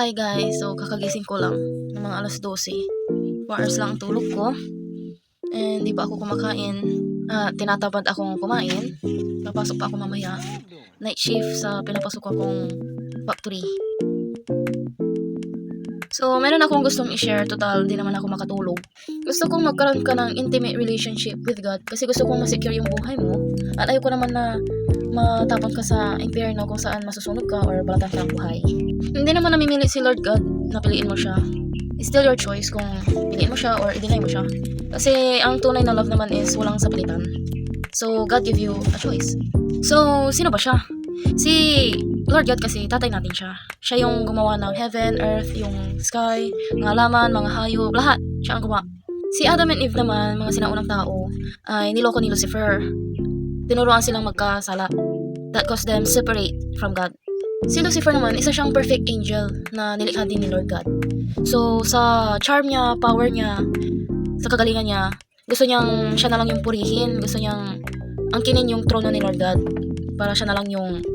Hi guys, so kakagising ko lang ng mga alas 12. 4 hours lang ang tulog ko. And di pa ako kumakain. Tinatamad akong kumain. Papasok pa ako mamaya. Night shift sa pinapasok akong factory. So, meron akong gustong i-share. Total, di naman ako makatulog. Gusto kong magkaroon ka ng intimate relationship with God. Kasi gusto kong ma-secure yung buhay mo. At ayoko naman na matapon ka sa impyerno kung saan masusunog ka or balatan ka ang buhay. Hindi naman namimili si Lord God na piliin mo siya. It's still your choice kung piliin mo siya or i-deny mo siya. Kasi ang tunay na love naman is walang sapilitan. So, God give you a choice. So, sino ba siya? Si Lord God kasi tatay natin siya. Siya yung gumawa ng heaven, earth, yung sky, mga halaman, mga hayop, lahat. Siya ang gumawa. Si Adam and Eve naman, mga sinaunang tao, ay niloko ni Lucifer. Tinuruan silang magkasala. That caused them separate from God. Si Lucifer naman, isa siyang perfect angel na nilikha din ni Lord God. So, sa charm niya, power niya, sa kagalingan niya, gusto niyang siya na lang yung purihin. Gusto niyang angkinin yung trono ni Lord God. Para siya na lang yung,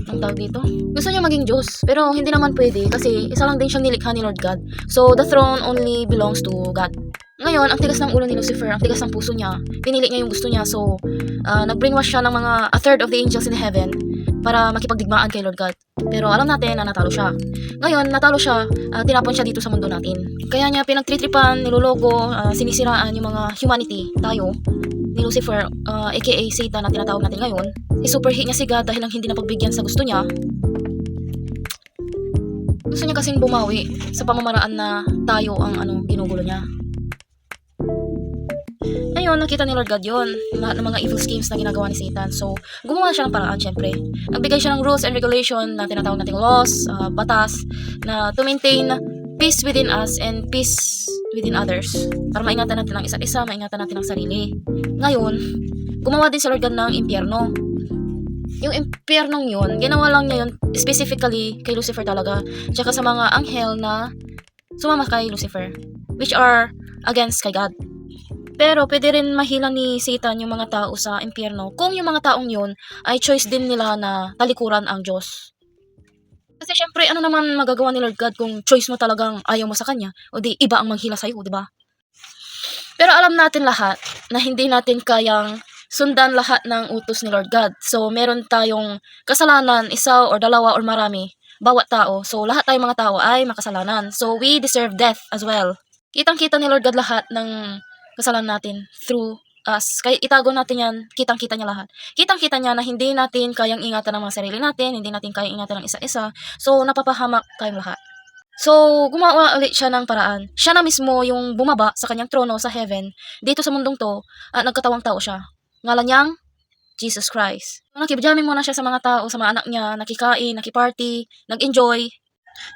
ang tawag dito? Gusto niya maging Diyos. Pero hindi naman pwede kasi isa lang din siyang nilikha ni Lord God. So, the throne only belongs to God. Ngayon, ang tigas ng ulo ni Lucifer, ang tigas ng puso niya, pinili niya yung gusto niya. So, nag-brainwash siya ng mga a third of the angels in heaven para makipagdigmaan kay Lord God. Pero alam natin na natalo siya. Ngayon, natalo siya, tinapon siya dito sa mundo natin. Kaya niya pinagtritripan, nilologo, sinisiraan yung mga humanity, tayo, ni Lucifer, aka Satan na tinatawag natin ngayon. I-superhit niya si God dahil lang hindi napagbigyan sa gusto niya. Gusto niya kasing bumawi sa pamamaraan na tayo ang ginugulo niya. Ngayon, nakita ni Lord God yun. Lahat ng mga evil schemes na ginagawa ni Satan. So, gumawa siya ng paraan, syempre. Nagbigay siya ng rules and regulation na tinatawag nating laws, batas, na to maintain peace within us and peace within others. Para maingatan natin ang isa't isa, maingatan natin ang sarili. Ngayon, gumawa din si Lord God ng impyerno. Yung impyernong yun, ginawa lang niya yun specifically kay Lucifer talaga. Tsaka sa mga anghel na sumama kay Lucifer, which are against kay God. Pero pwede rin mahila ni Satan yung mga tao sa impyerno kung yung mga taong yun ay choice din nila na talikuran ang Diyos. Kasi syempre, ano naman magagawa ni Lord God kung choice mo talagang ayaw mo sa Kanya? O di, iba ang manghila sa'yo, di ba? Pero alam natin lahat na hindi natin kayang sundan lahat ng utos ni Lord God. So, meron tayong kasalanan, isa or dalawa or marami, bawat tao. So, lahat tayong mga tao ay makasalanan. So, we deserve death as well. Kitang-kita ni Lord God lahat ng kasalanan natin through us. Kaya itago natin yan, kitang-kita niya lahat. Kitang-kita niya na hindi natin kayang ingatan ng mga sarili natin, hindi natin kayang ingatan ng isa-isa. So, napapahamak tayong lahat. So, gumawa ulit siya ng paraan. Siya na mismo yung bumaba sa kanyang trono sa heaven, dito sa mundong to, at nagkatawang tao siya. Ngalan niyang Jesus Christ. Nakibjaming muna siya sa mga tao, sa mga anak niya, nakikain, nakiparty, nag-enjoy.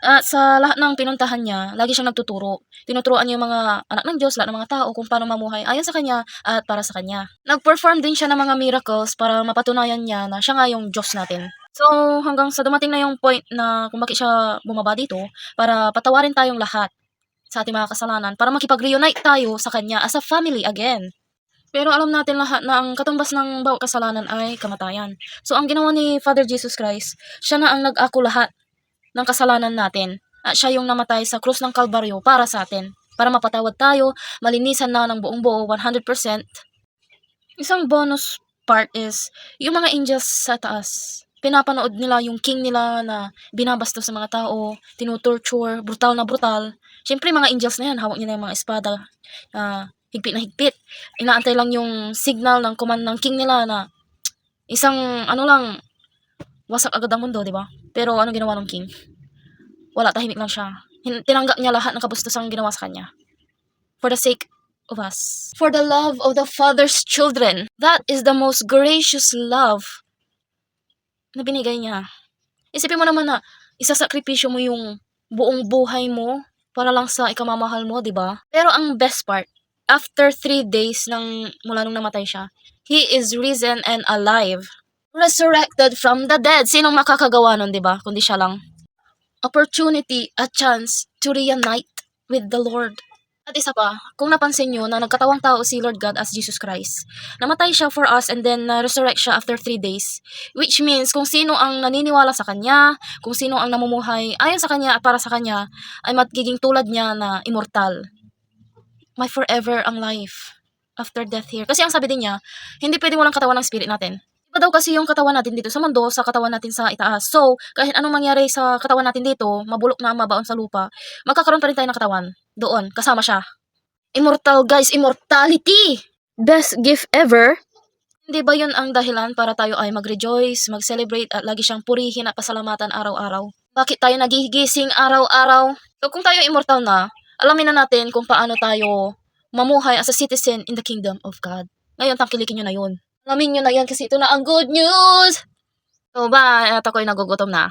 At sa lahat ng pinuntahan niya, lagi siyang nagtuturo. Tinuturuan niya yung mga anak ng Diyos, lahat ng mga tao kung paano mamuhay ayon sa Kanya at para sa Kanya. Nag-perform din siya ng mga miracles para mapatunayan niya na siya nga yung Diyos natin. So, hanggang sa dumating na yung point na kung bakit siya bumaba dito, para patawarin tayong lahat sa ating mga kasalanan, para makipag-reunite tayo sa Kanya as a family again. Pero alam natin lahat na ang katumbas ng bawat kasalanan ay kamatayan. So, ang ginawa ni Father Jesus Christ, siya na ang nag-ako lahat ng kasalanan natin. At siya yung namatay sa krus ng Kalbaryo para sa atin. Para mapatawad tayo, malinisan na ng buong buo, 100%. Isang bonus part is, yung mga angels sa taas, pinapanood nila yung king nila na binabastos sa mga tao, tinutorture, brutal na brutal. Siyempre, mga angels na yan, hawak nila yung mga espada, higpit na higpit. Inaantay lang yung signal ng command ng king nila na isang, wasak agad ang mundo, di ba? Pero ano ginawa ng king? Wala, tahimik lang siya. Tinanggap niya lahat ng kabustosang ginawa sa kanya. For the sake of us. For the love of the Father's children. That is the most gracious love na binigay niya. Isipin mo naman na isasakripisyo mo yung buong buhay mo para lang sa ikamamahal mo, di ba? Pero ang best part, after 3 days mula nung namatay siya, He is risen and alive. Resurrected from the dead. Sinong makakagawa nun, di ba? Kundi siya lang. Opportunity, a chance to reunite with the Lord. At isa pa, kung napansin nyo na nagkatawang tao si Lord God as Jesus Christ, namatay siya for us and then resurrect siya after 3 days. Which means, kung sino ang naniniwala sa Kanya, kung sino ang namumuhay ayon sa Kanya at para sa Kanya, ay magiging tulad niya na immortal. May forever ang life after death here. Kasi ang sabi din niya, hindi pwedeng walang katawan ng spirit natin. Iba daw kasi yung katawan natin dito sa mundo sa katawan natin sa itaas. So, kahit anong mangyari sa katawan natin dito, mabulok na mabaon sa lupa, magkakaroon pa rin tayo ng katawan doon, kasama siya. Immortal guys, immortality! Best gift ever. Hindi ba yun ang dahilan para tayo ay mag-rejoice, mag-celebrate at lagi siyang purihin at pasalamatan araw-araw? Bakit tayo nagigising araw-araw? So kung tayo immortal na, alamin na natin kung paano tayo mamuhay as a citizen in the kingdom of God. Ngayon, tangkilikin nyo na yun. Alamin nyo na yan kasi ito na ang good news! So ba, at ako'y nagugutom na.